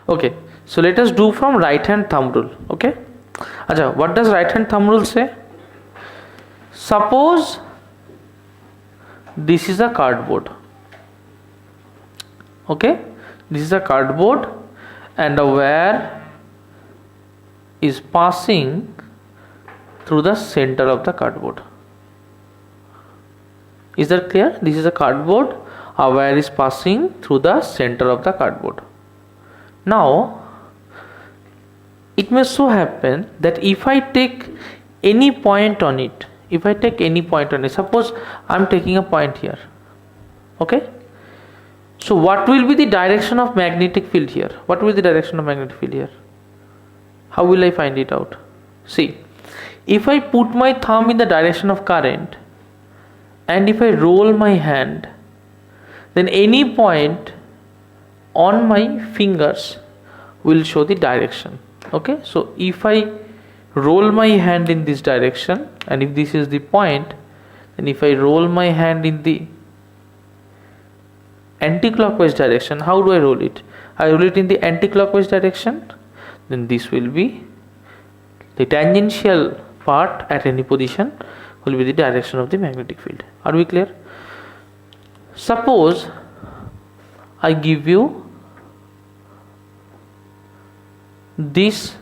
Okay, so let us do from right hand thumb rule. Okay, Acha, what does right hand thumb rule say? Suppose this is a cardboard. Okay, this is a cardboard and a wire is passing through the center of the cardboard. Is that clear? This is a cardboard, a wire is passing through the center of the cardboard. Now it may so happen that if I take any point on it, suppose I am taking a point here. Okay, so what will be the direction of magnetic field here? What will be the direction of magnetic field here? How will I find it out? See, if I put my thumb in the direction of current and if I roll my hand, then any point on my fingers will show the direction. Okay, so if I roll my hand in this direction and if this is the point, then if I roll my hand in the anti-clockwise direction, how do I roll it? I roll it in the anti-clockwise direction, then this will be the tangential part at any position will be the direction of the magnetic field. Are we clear? Suppose I give you this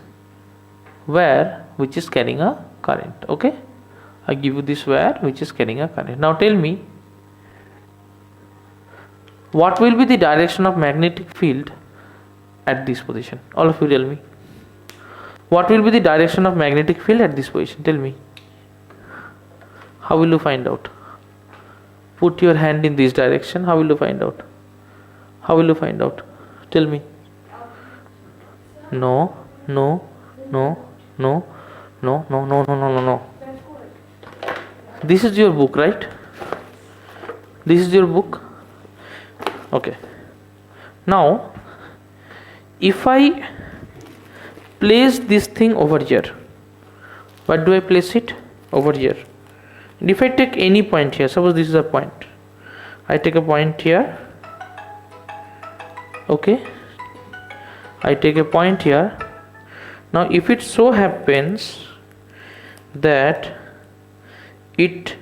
wire which is carrying a current. Okay, I give you this wire which is carrying a current. Now tell me, what will be the direction of magnetic field at this position? All of you tell me. What will be the direction of magnetic field at this position? Tell me. How will you find out? Put your hand in this direction. How will you find out? How will you find out? Tell me. No. This is your book, right? This is your book. Okay. Now, if I place this thing over here, what do I place it? Over here. And if I take any point here, suppose this is a point, I take a point here. Okay, I take a point here. Now if it so happens that it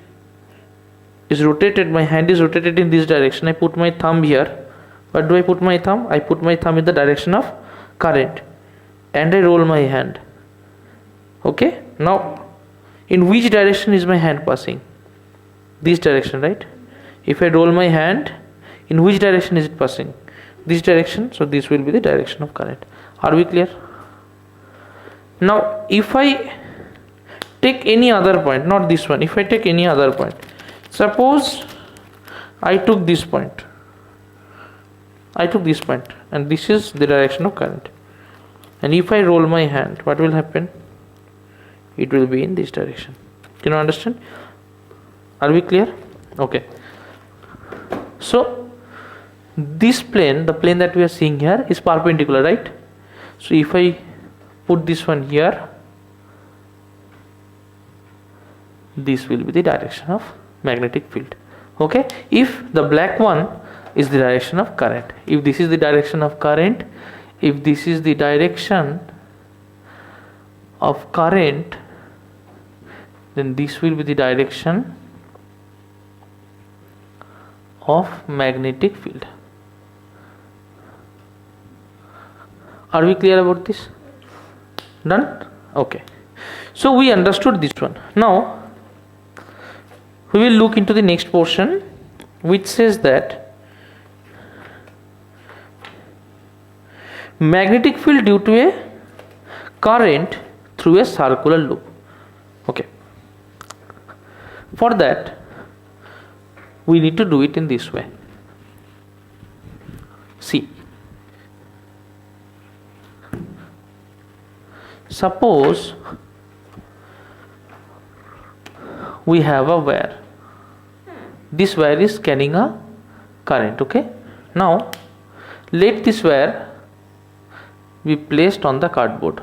is rotated, my hand is rotated in this direction, I put my thumb here. What do I put my thumb? I put my thumb in the direction of current and I roll my hand. Okay, now in which direction is my hand passing? This direction, right? If I roll my hand, in which direction is it passing? This direction. So this will be the direction of current. Are we clear? Now if I take any other point, not this one, if I take any other point, suppose I took this point, and this is the direction of current, and if I roll my hand, what will happen? It will be in this direction. Can you understand? Are we clear? Okay, so this plane, the plane that we are seeing here, is perpendicular, right? So if I put this one here, this will be the direction of magnetic field. Okay, if the black one is the direction of current, if this is the direction of current, if this is the direction of current, then this will be the direction of magnetic field. Are we clear about this? Done? Okay, so we understood this one. Now we will look into the next portion, which says that magnetic field due to a current through a circular loop. Okay, for that we need to do it in this way. See, suppose we have a wire. This wire is carrying a current. Okay, now let this wire be placed on the cardboard.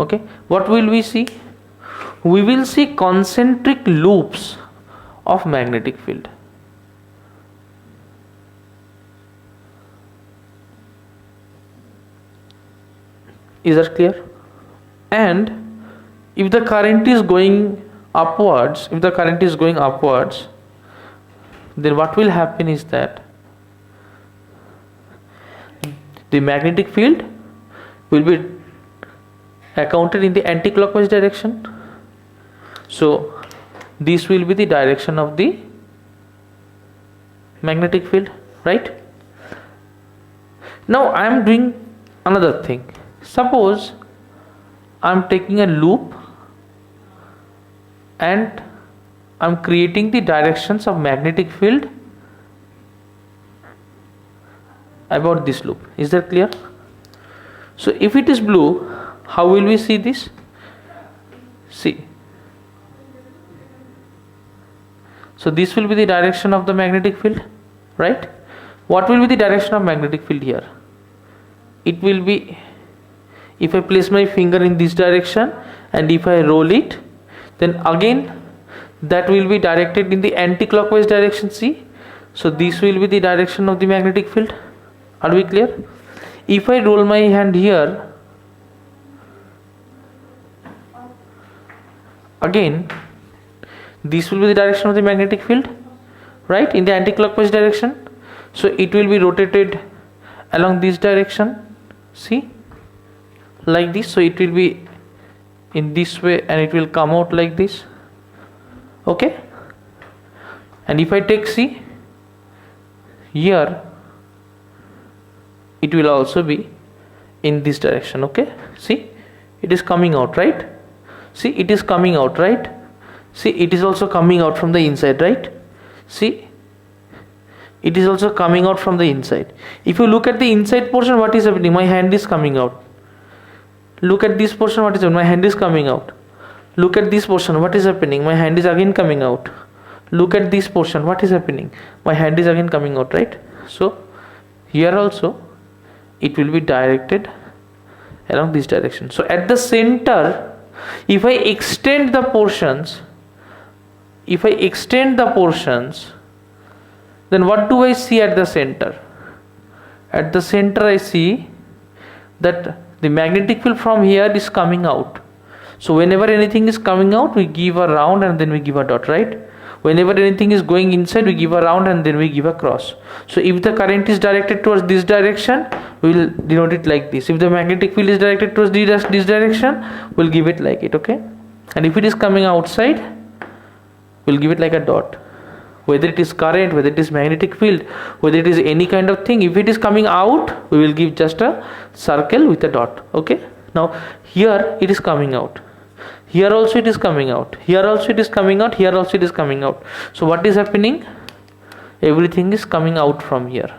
Okay, what will we see? We will see concentric loops of magnetic field. Is that clear? And if the current is going upwards, then what will happen is that the magnetic field will be accounted in the anti-clockwise direction. So this will be the direction of the magnetic field, right? Now I am doing another thing. Suppose I am taking a loop and I am creating the directions of magnetic field about this loop. Is that clear? So if it is blue, how will we see this? See. So this will be the direction of the magnetic field, right? What will be the direction of magnetic field here? It will be, if I place my finger in this direction and if I roll it, then again that will be directed in the anti-clockwise direction. See, so this will be the direction of the magnetic field. Are we clear? If I roll my hand here, again this will be the direction of the magnetic field, right, in the anti-clockwise direction. So it will be rotated along this direction, see, like this. So it will be in this way and it will come out like this, okay. And if I take, see, here it will also be in this direction, okay. See, it is coming out, right? See, it is coming out, right? See, it is also coming out from the inside, right? See, it is also coming out from the inside. If you look at the inside portion, what is happening? My hand is coming out. Look at this portion, what is happening? My hand is coming out. Look at this portion, what is happening? My hand is again coming out. Look at this portion, what is happening? My hand is again coming out, right? So here also it will be directed along this direction. So at the center, if I extend the portions, then what do I see at the center? At the center I see that the magnetic field from here is coming out. So whenever anything is coming out, we give a round and then we give a dot, right? Whenever anything is going inside, we give a round and then we give a cross. So if the current is directed towards this direction, we will denote it like this. If the magnetic field is directed towards this direction, we'll give it like it, okay? And if it is coming outside, we'll give it like a dot. Whether it is current, whether it is magnetic field, whether it is any kind of thing, if it is coming out, we will give just a circle with a dot, okay? Now here it is coming out. Here also it is coming out. Here also it is coming out. Here also it is coming out. So what is happening? Everything is coming out from here.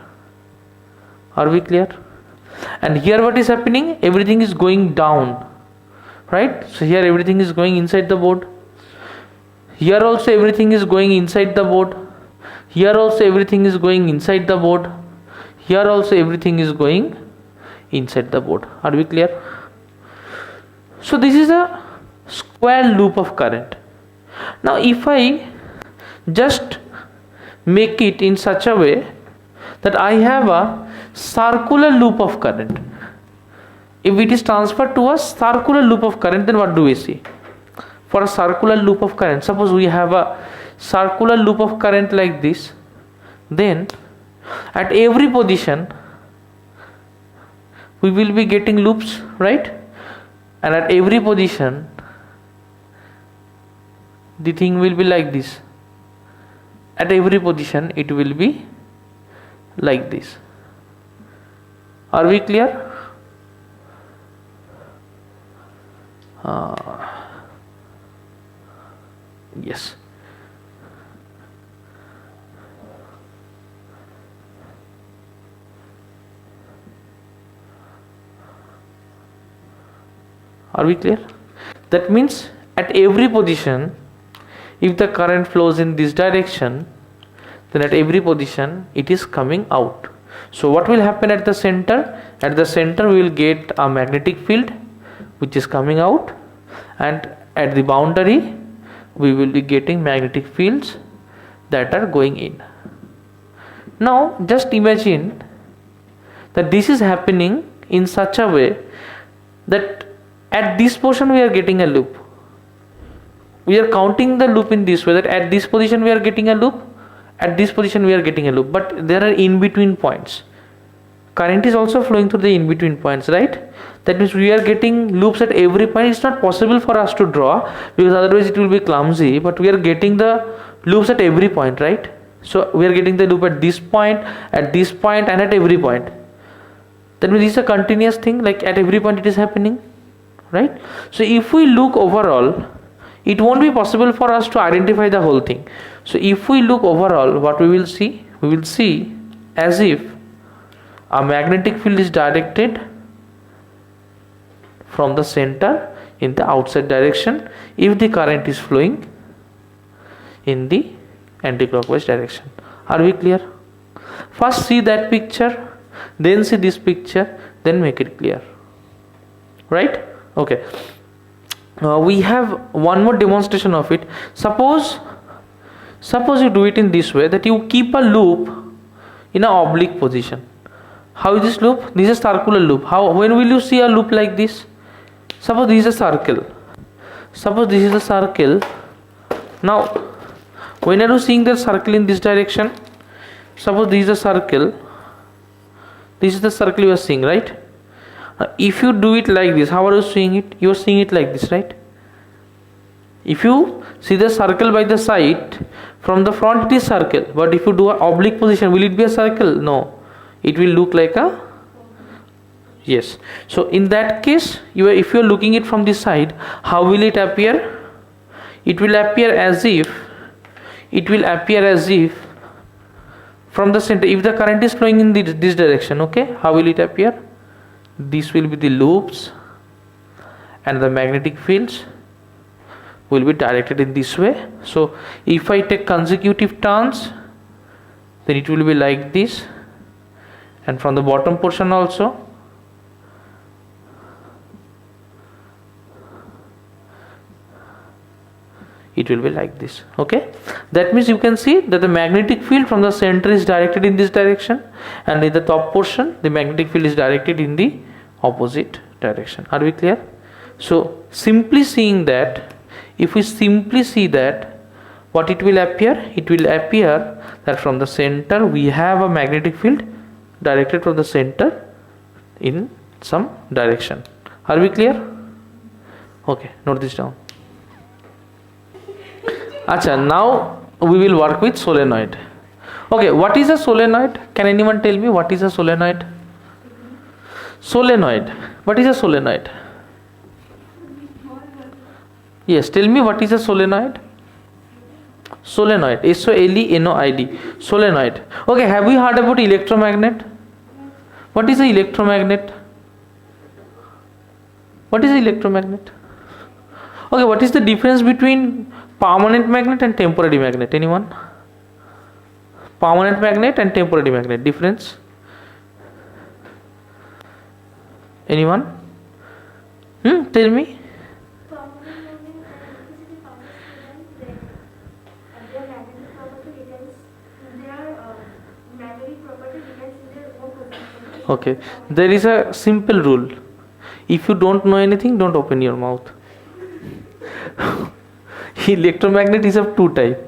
Are we clear? And here what is happening? Everything is going down, right? So here everything is going inside the board. Here also everything is going inside the board. Here also everything is going inside the board. Here also everything is going inside the board. Are we clear? So this is a square loop of current. Now if I just make it in such a way that I have a circular loop of current, if it is transferred to a circular loop of current, then what do we see? For a circular loop of current, suppose we have a circular loop of current like this, then at every position we will be getting loops, right? And at every position the thing will be like this. At every position it will be like this. Are we clear? Yes. Are we clear? That means at every position, if the current flows in this direction, then at every position it is coming out. So what will happen at the center? At the center we will get a magnetic field which is coming out, and at the boundary we will be getting magnetic fields that are going in. Now just imagine that this is happening in such a way that at this portion we are getting a loop. We are counting the loop in this way, that at this position we are getting a loop, at this position we are getting a loop, but there are in between points. Current is also flowing through the in between points, right? That means we are getting loops at every point. It's not possible for us to draw because otherwise it will be clumsy, but we are getting the loops at every point, right? So we are getting the loop at this point, and at every point. That means it's a continuous thing, like at every point it is happening, right? So if we look overall, it won't be possible for us to identify the whole thing. So if we look overall, what we will see? We will see as if a magnetic field is directed from the center in the outside direction if the current is flowing in the anti-clockwise direction. Are we clear? First see that picture, then see this picture, then make it clear, right? Okay. We have one more demonstration of it. Suppose you do it in this way, that you keep a loop in an oblique position. How is this loop? This is a circular loop. When will you see a loop like this? Suppose this is a circle. Suppose this is a circle. Now, when are you seeing the circle in this direction? Suppose this is a circle. This is the circle you are seeing, right? If you do it like this, how are you seeing it? You are seeing it like this, right? If you see the circle by the side, from the front it is circle, but if you do an oblique position, will it be a circle? No, it will look like a, yes. So in that case, if you are looking it from this side, how will it appear? It will appear as if from the center, if the current is flowing in this direction, okay, how will it appear? This will be the loops, and the magnetic fields will be directed in this way. So if I take consecutive turns, then it will be like this, and from the bottom portion also it will be like this. Okay, that means you can see that the magnetic field from the center is directed in this direction, and in the top portion the magnetic field is directed in the opposite direction. Are we clear? So simply seeing that, if we simply see that, what it will appear? It will appear that from the center we have a magnetic field directed from the center in some direction. Are we clear? Okay, note this down. Acha, now we will work with solenoid. Okay, what is a solenoid? Can anyone tell me what is a solenoid? Solenoid. What is a solenoid? Yes, tell me what is a solenoid? Solenoid. SOLENOID. Solenoid. Okay, have we heard about electromagnet? What is an electromagnet? What is an electromagnet? Okay, what is the difference between permanent magnet and temporary magnet? Anyone? Permanent magnet and temporary magnet. Difference? Anyone? Tell me. Okay, there is a simple rule. If you don't know anything, don't open your mouth. Electromagnet is of two types.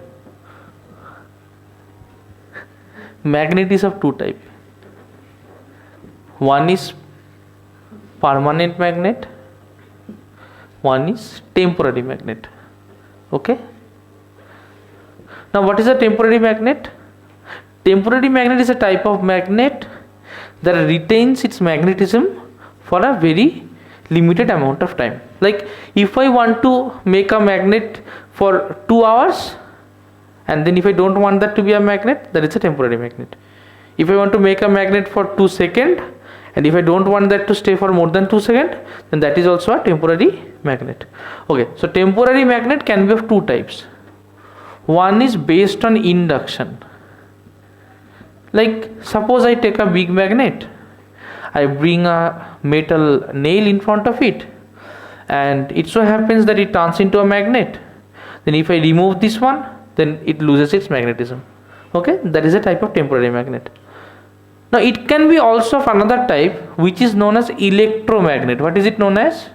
Magnet is of two types. One is permanent magnet, one is temporary magnet. Okay. Now what is a temporary magnet? Temporary magnet is a type of magnet that retains its magnetism for a very limited amount of time. Like if I want to make a magnet for 2 hours, and then if I don't want that to be a magnet, that is a temporary magnet. If I want to make a magnet for 2 seconds, and if I don't want that to stay for more than 2 seconds, then that is also a temporary magnet. Okay, so temporary magnet can be of two types. One is based on induction. Like suppose I take a big magnet, I bring a metal nail in front of it, and it so happens that it turns into a magnet. Then if I remove this one, then it loses its magnetism. Okay, that is a type of temporary magnet. Now it can be also of another type, which is known as electromagnet. What is it known as?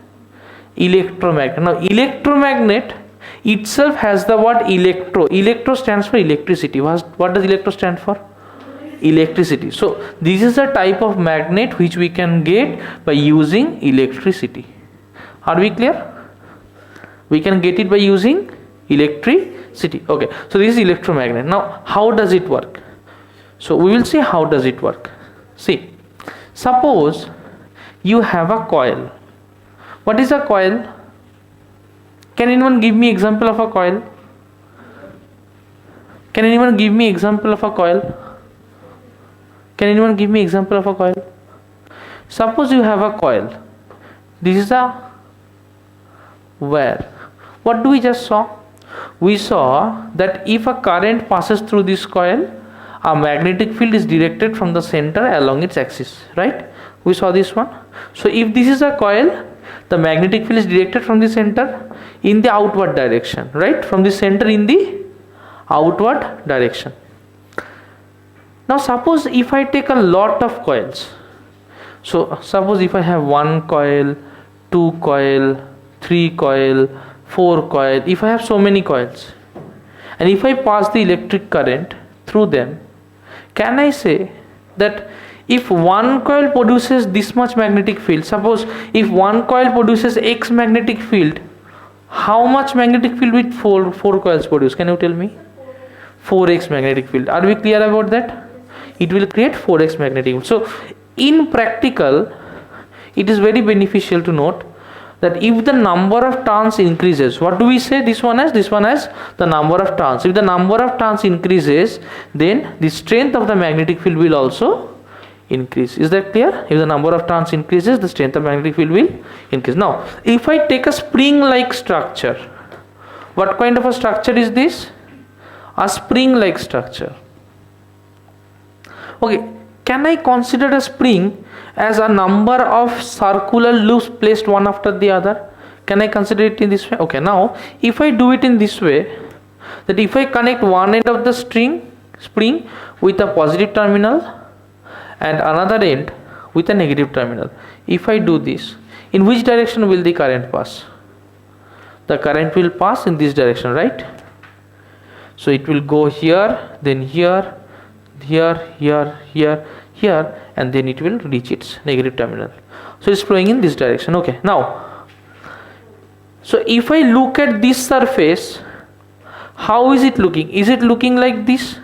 Electromagnet. Now electromagnet itself has the word electro. Electro stands for electricity. What does electro stand for? Electricity. So this is a type of magnet which we can get by using electricity. Are we clear? We can get it by using electricity. Okay, so this is electromagnet. Now how does it work? So we will see how does it work. See, suppose you have a coil. What is a coil? Can anyone give me example of a coil? Can anyone give me example of a coil? Can anyone give me example of a coil? Suppose you have a coil. This is a wire. What do we just saw? We saw that if a current passes through this coil, a magnetic field is directed from the center along its axis, right? We saw this one. So if this is a coil, the magnetic field is directed from the center in the outward direction, right? From the center in the outward direction. Now suppose if I take a lot of coils. So suppose if I have 1 coil, 2 coil, 3 coil, 4 coil, if I have so many coils, and if I pass the electric current through them, can I say that if one coil produces this much magnetic field, suppose if one coil produces X magnetic field, how much magnetic field with four coils produce? Can you tell me? 4x magnetic field. Are we clear about that? It will create 4x magnetic field. So in practical, it is very beneficial to note that if the number of turns increases, what do we say this one as? This one as the number of turns. If the number of turns increases, then the strength of the magnetic field will also increase. Is that clear? If the number of turns increases, the strength of magnetic field will increase. Now if I take a spring like structure, what kind of a structure is this? A spring like structure. Okay, can I consider a spring as a number of circular loops placed one after the other? Can I consider it in this way? Okay, now if I do it in this way, that if I connect one end of the spring with a positive terminal and another end with a negative terminal, if I do this, in which direction will the current pass? The current will pass in this direction, right? So it will go here, then here, here, here, here, here, and then it will reach its negative terminal. So it's flowing in this direction. Okay, now so if I look at this surface, how is it looking? Is it looking like this?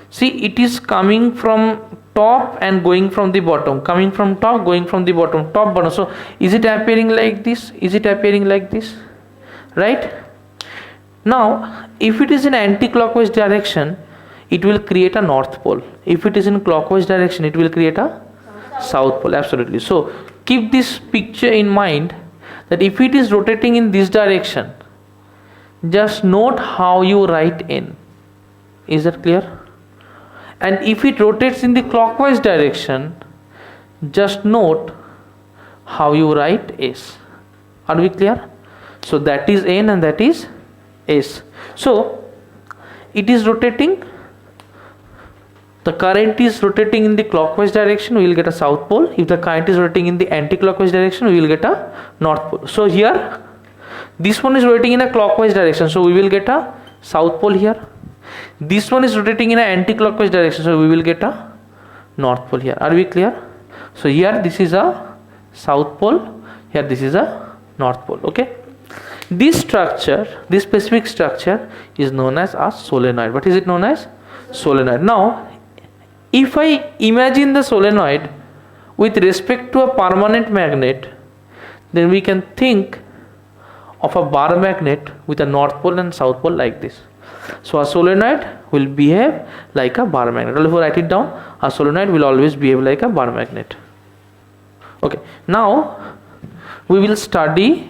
See, it is coming from top and going from the bottom, coming from top, going from the bottom, top, bottom. So is it appearing like this? Is it appearing like this? Right? Now if it is in anti-clockwise direction, it will create a north pole. If it is in clockwise direction, it will create a south pole. Absolutely. So keep this picture in mind, that if it is rotating in this direction, just note how you write N. Is that clear? And if it rotates in the clockwise direction, just note how you write S. Are we clear? So that is N and that is S. So it is rotating, the current is rotating in the clockwise direction, we will get a south pole. If the current is rotating in the anti-clockwise direction, we will get a north pole. So here this one is rotating in a clockwise direction, so we will get a south pole here. This one is rotating in an anti-clockwise direction, so we will get a north pole here. Are we clear? So here this is a south pole, here this is a north pole. Okay, this structure, this specific structure is known as a solenoid. What is it known as? Solenoid. Now if I imagine the solenoid with respect to a permanent magnet, then we can think of a bar magnet with a north pole and south pole like this. So a solenoid will behave like a bar magnet. If I write it down, a solenoid will always behave like a bar magnet. Okay, now we will study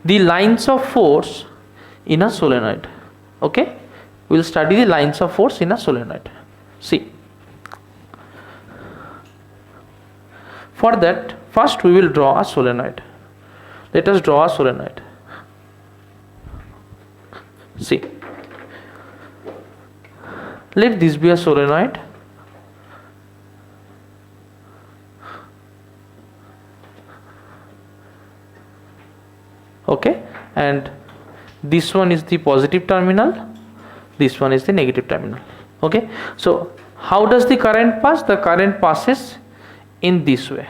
the lines of force in a solenoid. Okay, we will study the lines of force in a solenoid. See, for that, first we will draw a solenoid. Let us draw a solenoid. See, let this be a solenoid. Okay, and this one is the positive terminal, this one is the negative terminal. Okay, so how does the current pass? The current passes in this way.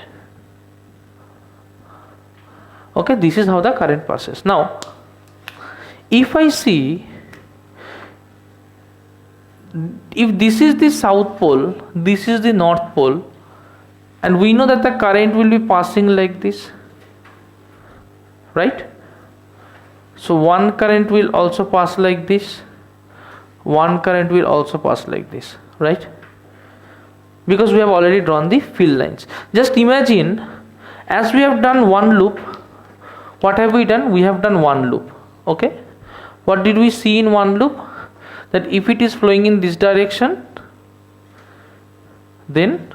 Okay, this is how the current passes. Now if I see, if this is the south pole, this is the north pole, and we know that the current will be passing like this, right? So one current will also pass like this, one current will also pass like this, right? Because we have already drawn the field lines. Just imagine, as we have done one loop, what have we done? We have done one loop. Okay, what did we see in one loop? That if it is flowing in this direction, then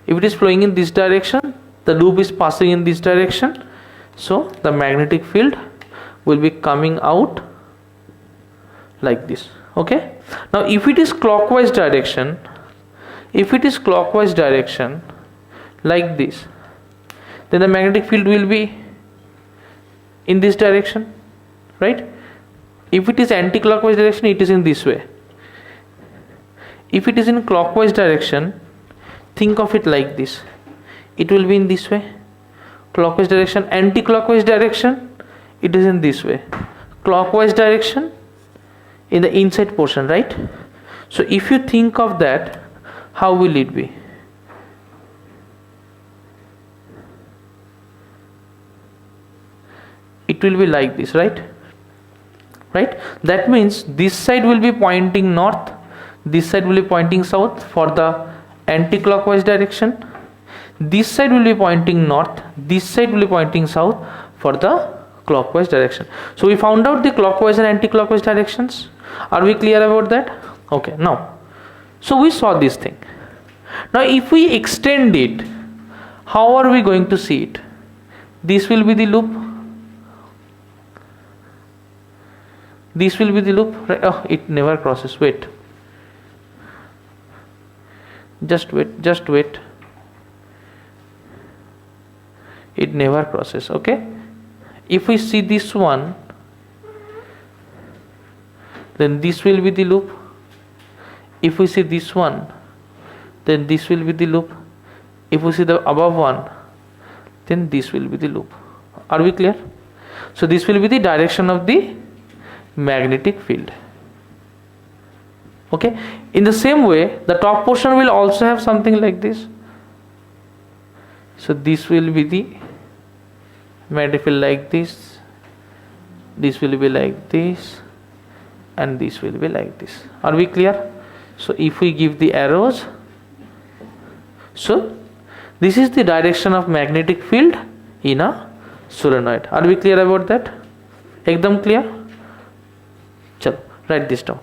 if it is flowing in this direction, the loop is passing in this direction, so the magnetic field will be coming out like this. Okay, now if it is clockwise direction, like this, then the magnetic field will be in this direction, right? If it is anti-clockwise direction, it is in this way. If it is in clockwise direction, think of it like this, it will be in this way. Clockwise direction, anti-clockwise direction, it is in this way. Clockwise direction, in the inside portion, right? So if you think of that, how will it be? It will be like this, right? Right? That means this side will be pointing north, this side will be pointing south for the anti-clockwise direction. This side will be pointing north, this side will be pointing south for the clockwise direction. So we found out the clockwise and anti-clockwise directions. Are we clear about that? Okay, now, so we saw this thing. Now if we extend it, how are we going to see it? This will be the loop. This will be the loop, right? Oh, it never crosses. Wait. Just wait. It never crosses. Okay. If we see this one, then this will be the loop. If we see this one, then this will be the loop. If we see the above one, then this will be the loop. Are we clear? So this will be the direction of the magnetic field. Okay, in the same way, the top portion will also have something like this. So this will be the magnetic field like this, this will be like this, and this will be like this. Are we clear? So if we give the arrows, so this is the direction of magnetic field in a solenoid. Are we clear about that? Ekdam clear? Chalo, write this down.